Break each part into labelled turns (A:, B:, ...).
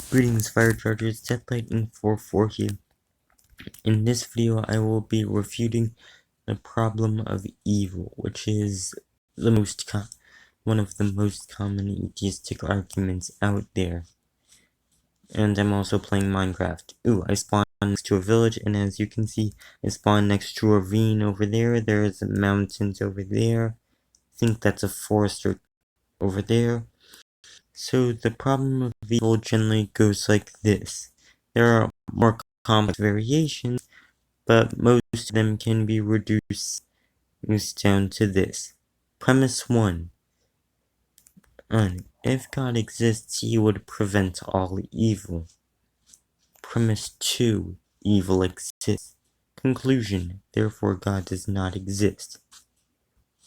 A: Greetings, Fire Chargers, Deathlightning44 here. In this video, I will be refuting the problem of evil, which is one of the most common atheistic arguments out there. And I'm also playing Minecraft. Ooh, I spawned next to a village, and as you can see, I spawned next to a ravine over there. There's mountains over there. I think that's a forest over there. So the problem of evil generally goes like this. There are more complex variations, but most of them can be reduced down to this. Premise 1. If God exists, he would prevent all evil. Premise 2. Evil exists. Conclusion. Therefore, God does not exist.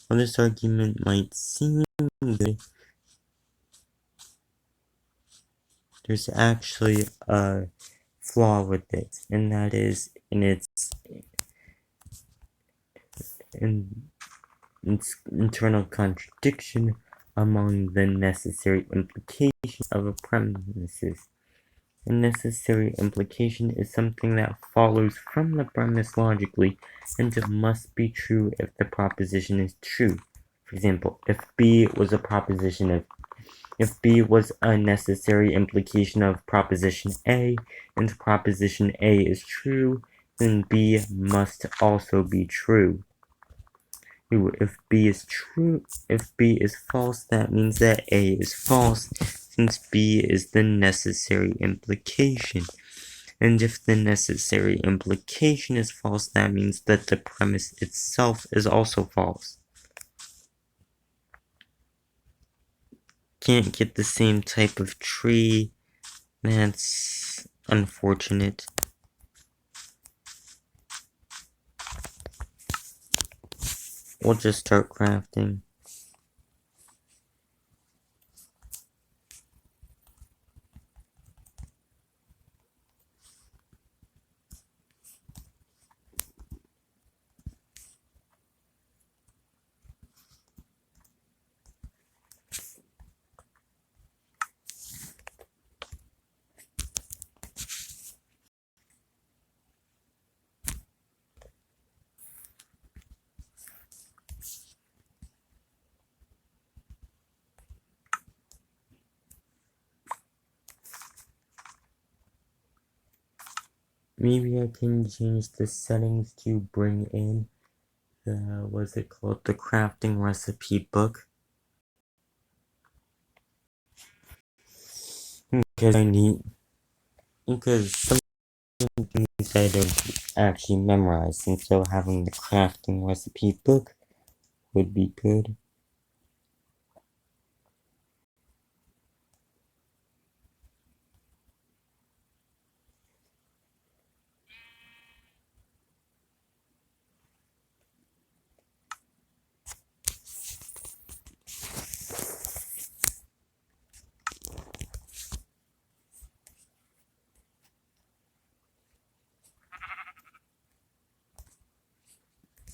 A: While this argument might seem good, there's actually a flaw with it, and that is in its internal contradiction among the necessary implications of a premise. A necessary implication is something that follows from the premise logically, and it must be true if the proposition is true. For example, if B was a necessary implication of proposition A, and proposition A is true, then B must also be true. If B is false, that means that A is false, since B is the necessary implication. And if the necessary implication is false, that means that the premise itself is also false. Can't get the same type of tree. That's unfortunate. We'll just start crafting. Maybe I can change the settings to bring in the, what's it called, the crafting recipe book. Because some things I don't actually memorize, and so having the crafting recipe book would be good.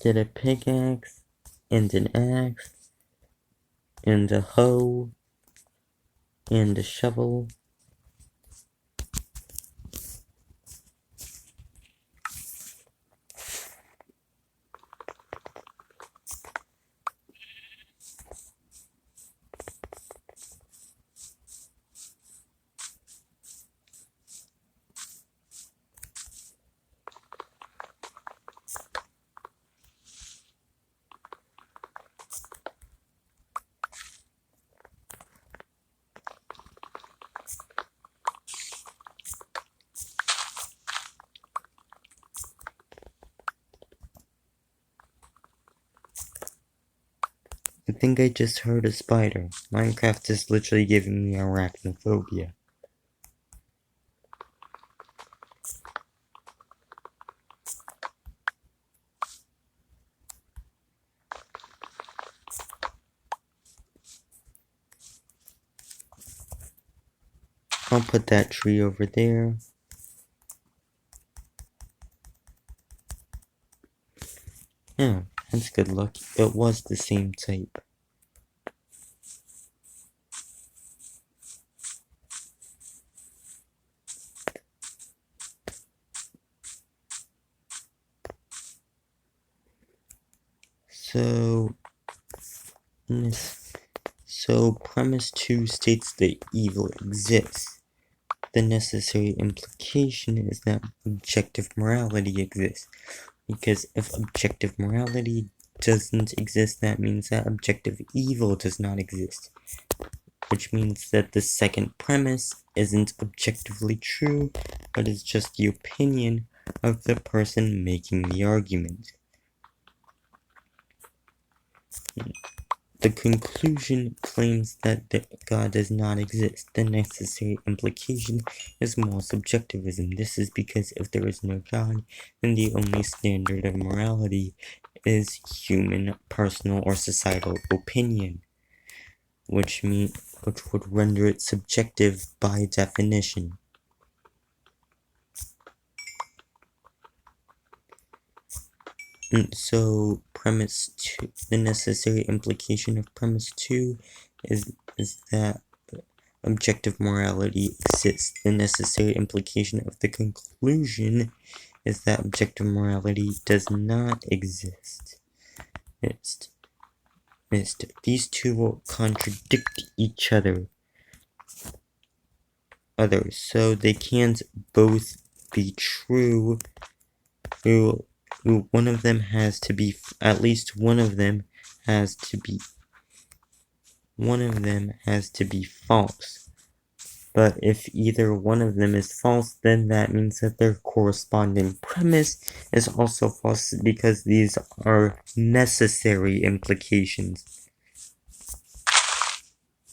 A: Get a pickaxe, and an axe, and a hoe, and a shovel. I think I just heard a spider. Minecraft is literally giving me arachnophobia. I'll put that tree over there. Yeah, that's good luck. It was the same type. So premise 2 states that evil exists. The necessary implication is that objective morality exists. Because if objective morality doesn't exist, that means that objective evil does not exist. Which means that the second premise isn't objectively true, but is just the opinion of the person making the argument. The conclusion claims that God does not exist. The necessary implication is moral subjectivism. This is because if there is no God, then the only standard of morality is human, personal, or societal opinion, which would render it subjective by definition. So premise 2, the necessary implication of premise 2 is that objective morality exists. The necessary implication of the conclusion is that objective morality does not exist. These two will contradict each other. So they can't both be true. One of them has to be, at least one of them has to be false. But if either one of them is false, then that means that their corresponding premise is also false, because these are necessary implications.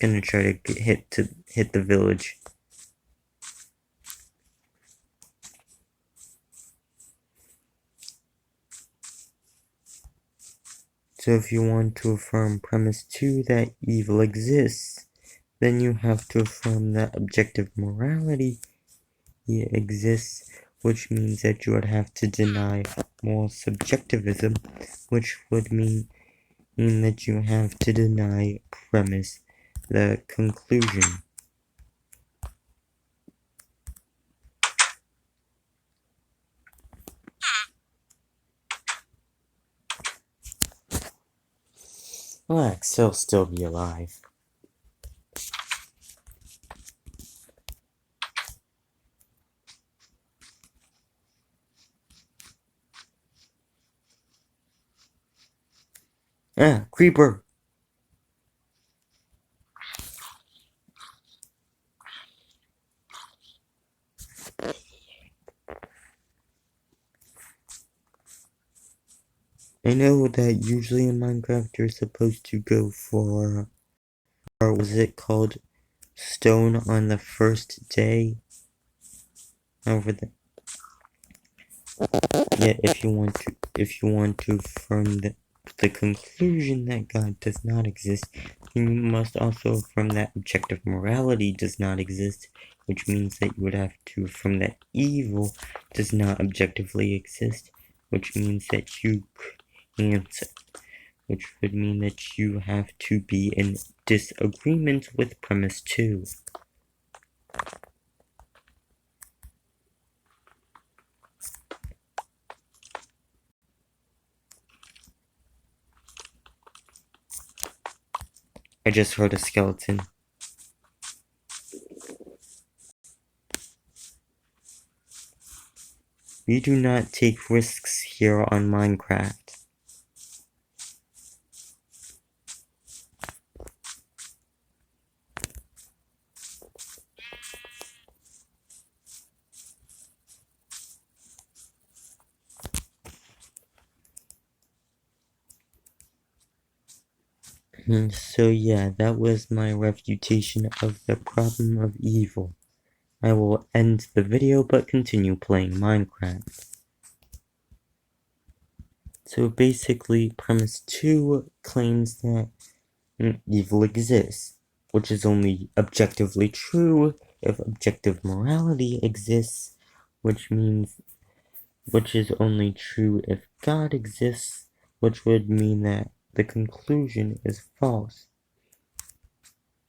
A: Gonna try to hit the village. So if you want to affirm premise 2 that evil exists, then you have to affirm that objective morality exists, which means that you would have to deny moral subjectivism, which would mean that you have to deny premise, the conclusion. Relax, he'll still be alive. Ah, creeper! I know that usually in Minecraft you're supposed to go for, or was it called, stone on the first day? Over there. Yeah, if you want to affirm the conclusion that God does not exist, then you must also affirm that objective morality does not exist, which means that you would have to affirm that evil does not objectively exist, which means that you can't, which would mean that you have to be in disagreement with premise 2. I just heard a skeleton. We do not take risks here on Minecraft. So yeah, that was my refutation of the problem of evil. I will end the video but continue playing Minecraft. So basically, premise 2 claims that evil exists, which is only objectively true if objective morality exists, which is only true if God exists, which would mean that the conclusion is false.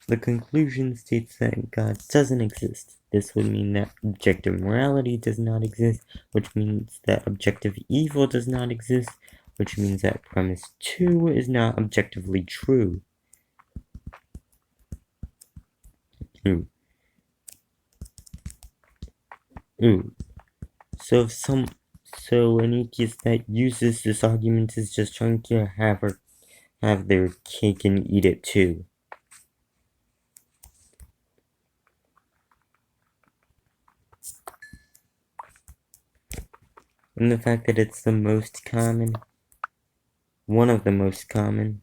A: The conclusion states that God doesn't exist. This would mean that objective morality does not exist, which means that objective evil does not exist, which means that premise 2 is not objectively true. Ooh. So an atheist that uses this argument is just trying to have their cake and eat it too. And the fact that it's the most common, one of the most common,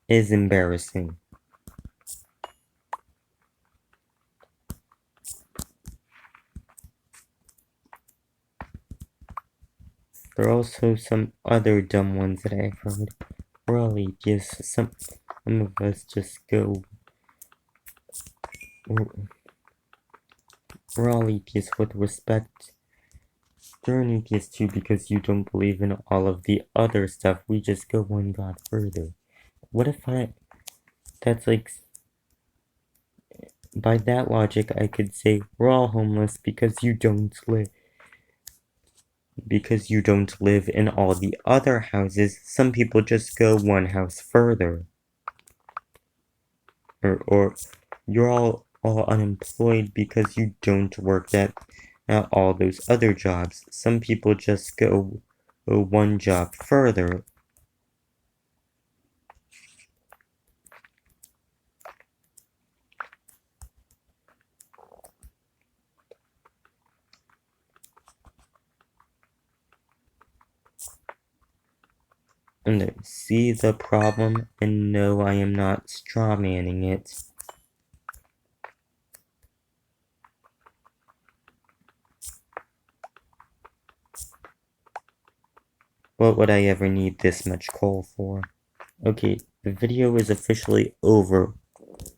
A: is embarrassing. There are also some other dumb ones that I've heard. We're all atheists. Some of us just go. We're all atheists with respect. You're an atheist too because you don't believe in all of the other stuff. We just go one God further. What if that's like, by that logic, I could say we're all homeless because you don't live in all the other houses. Some people just go one house further. Or you're all unemployed because you don't work at all those other jobs. Some people just go one job further. And see the problem, and no, I am not strawmanning it. What would I ever need this much coal for? Okay, the video is officially over.